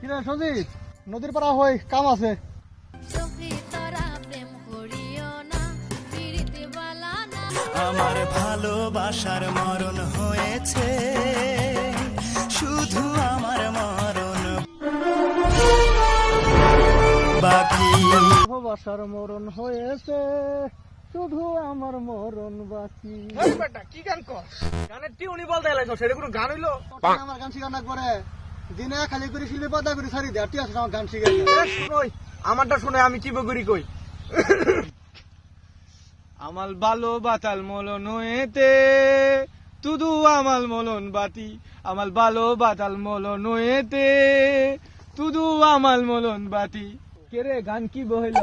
কিরে সঞ্জিত, নদীর পাড়া হই কাম আছে। আমার ভালোবাসার মরণ হয়েছে, শুধু আমার মরণ বাকি। ভালোবাসার মরণ হয়েছে, শুধু আমার মরণ বাকি। কি গান কর? গানের টিউনি বলতে এলাইছো, সেটা কোনো গান হইলো? আমার গান শিখার না করে দিনে খালি করে শিলে পাতা করে সারি দেয়। তুই আসলে আমার গান শিখাই শুনোই, আমারটা শুনে আমি কি বগরি কই। আমাল ভালো বাতাল মলন হয়েতে, তুদু আমাল মলন বাতি। আমাল ভালো বাতাল মলন হয়েতে, তুদু আমাল মলন বাতি। কে রে গান কি বহিল?